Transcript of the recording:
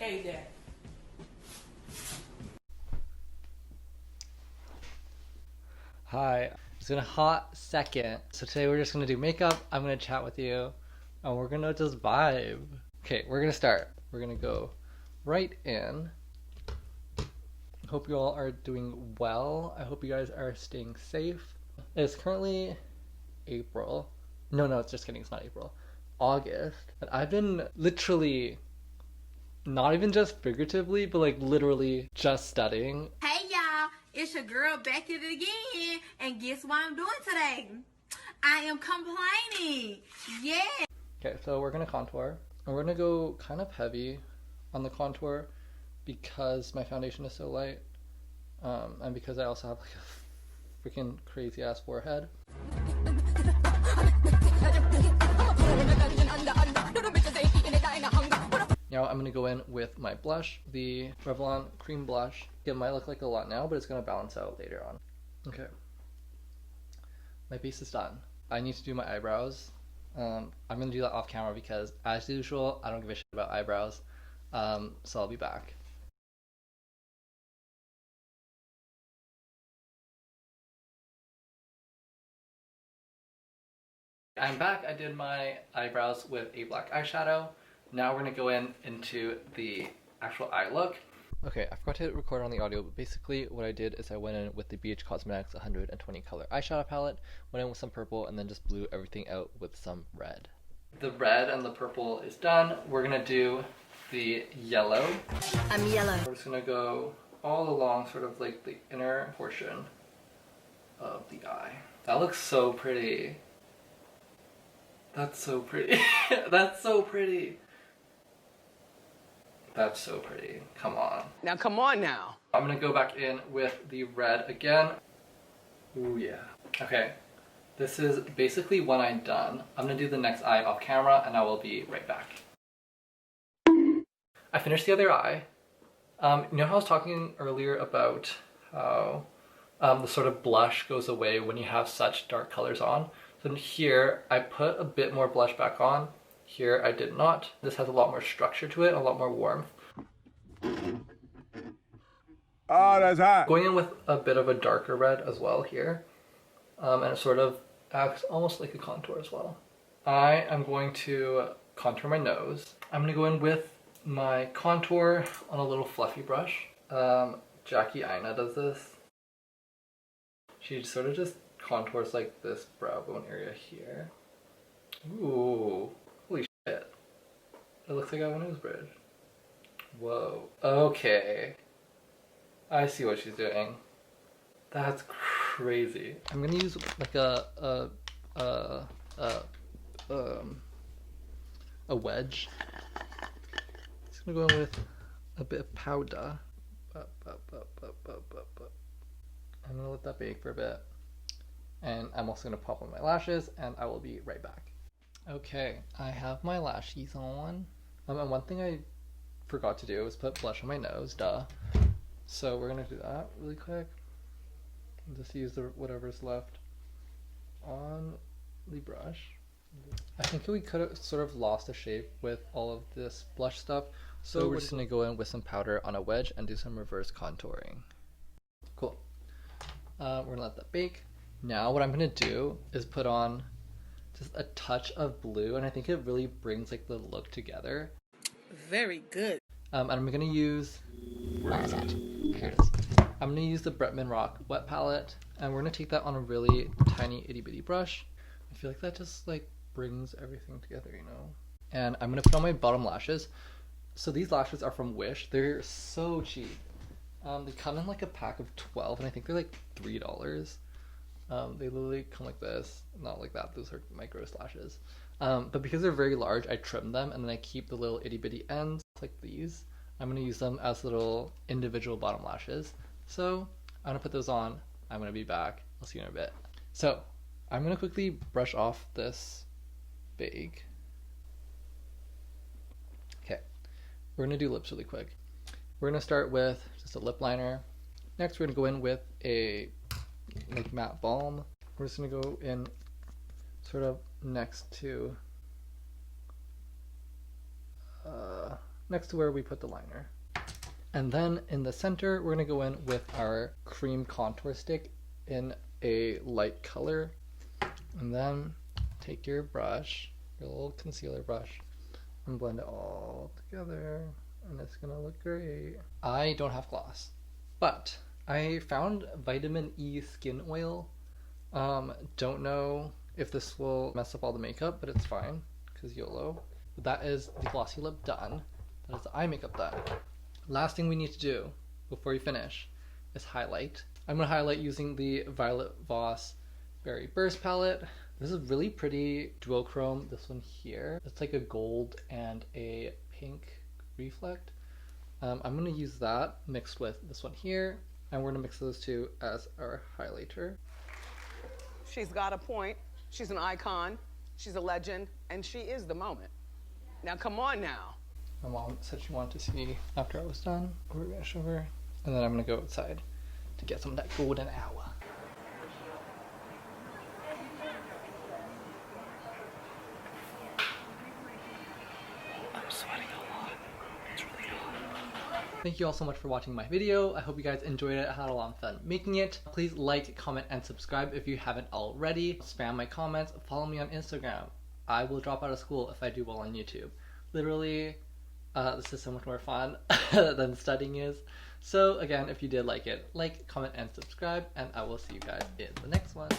hate that. Hi, it's been a hot second. So today we're just gonna do makeup. I'm gonna chat with you and we're gonna just vibe. Okay, we're gonna start. We're gonna go right in. Hope you all are doing well. I hope you guys are staying safe. It's currently April. No, it's just kidding. It's not April. August. And I've been literally, not even just figuratively, but like literally just studying. Hey y'all, it's your girl back at it again, and guess what I'm doing today? I am complaining. Yeah. Okay, so we're gonna contour. And we're gonna go kind of heavy on the contour because my foundation is so light. And because I also have like a freaking crazy ass forehead. Now I'm going to go in with my blush, the Revlon Cream Blush. It might look like a lot now, but it's going to balance out later on. Okay. My face is done. I need to do my eyebrows. I'm going to do that off camera because, as usual, I don't give a shit about eyebrows. So I'll be back. I'm back. I did my eyebrows with a black eyeshadow. Now we're gonna go into the actual eye look. Okay, I forgot to hit record on the audio, but basically what I did is I went in with the BH Cosmetics 120 color eyeshadow palette, went in with some purple, and then just blew everything out with some red. The red and the purple is done. We're gonna do the yellow. I'm yellow. We're just gonna go all along sort of like the inner portion of the eye. That looks so pretty. That's so pretty. That's so pretty. That's so pretty. Come on. Now come on now. I'm gonna go back in with the red again. Ooh yeah. Okay. This is basically one eye done. I'm gonna do the next eye off camera and I will be right back. I finished the other eye. You know how I was talking earlier about how the sort of blush goes away when you have such dark colors on? So here, I put a bit more blush back on. Here, I did not. This has a lot more structure to it, a lot more warmth. Oh, that's hot. Going in with a bit of a darker red as well here. And it sort of acts almost like a contour as well. I am going to contour my nose. I'm going to go in with my contour on a little fluffy brush. Jackie Aina does this. She sort of just contours like this brow bone area here. Ooh, holy shit. It looks like I have a nose bridge. Whoa. Okay. I see what she's doing. That's crazy. I'm gonna use like a wedge. Just gonna go in with a bit of powder. I'm gonna let that bake for a bit. And I'm also going to pop on my lashes, and I will be right back. Okay, I have my lashes on. And one thing I forgot to do was put blush on my nose, duh. So we're going to do that really quick. Just use whatever's left on the brush. I think we could have sort of lost the shape with all of this blush stuff. So we're just going to go in with some powder on a wedge and do some reverse contouring. Cool. We're going to let that bake. Now what I'm going to do is put on just a touch of blue, and I think it really brings like the look together. Very good. And I'm going to use, where is it? Here it is. I'm going to use the Bretman Rock wet palette, and we're going to take that on a really tiny itty bitty brush. I feel like that just like brings everything together, you know? And I'm going to put on my bottom lashes. So these lashes are from Wish. They're so cheap. They come in like a pack of 12, and I think they're like $3. They literally come like this, not like that. Those are my gross lashes. But because they're very large, I trim them and then I keep the little itty bitty ends like these. I'm going to use them as little individual bottom lashes. So I'm going to put those on. I'm going to be back. I'll see you in a bit. So I'm going to quickly brush off this bag. Okay, we're going to do lips really quick. We're going to start with just a lip liner. Next, we're going to go in with a like matte balm. We're just going to go in sort of next to next to where we put the liner. And then in the center, we're gonna go in with our cream contour stick in a light color. And then take your brush, your little concealer brush, and blend it all together. And it's gonna look great. I don't have gloss, but I found vitamin E skin oil. Don't know if this will mess up all the makeup, but it's fine, because YOLO. But that is the glossy lip done. That is the eye makeup done. Last thing we need to do before we finish is highlight. I'm going to highlight using the Violet Voss Berry Burst palette. This is really pretty duochrome, this one here. It's like a gold and a pink reflect. I'm going to use that mixed with this one here, and we're going to mix those two as our highlighter. She's got a point. She's an icon. She's a legend. And she is the moment. Now, come on now. My mom said she wanted to see after I was done. We're going to show her. And then I'm going to go outside to get some of that golden hour. I'm sweating a lot. It's really hot. Thank you all so much for watching my video. I hope you guys enjoyed it. I had a lot of fun making it. Please like, comment, and subscribe if you haven't already. Spam my comments. Follow me on Instagram. I will drop out of school if I do well on YouTube. Literally, this is so much more fun than studying is. So again, if you did like it, like, comment, and subscribe, and I will see you guys in the next one.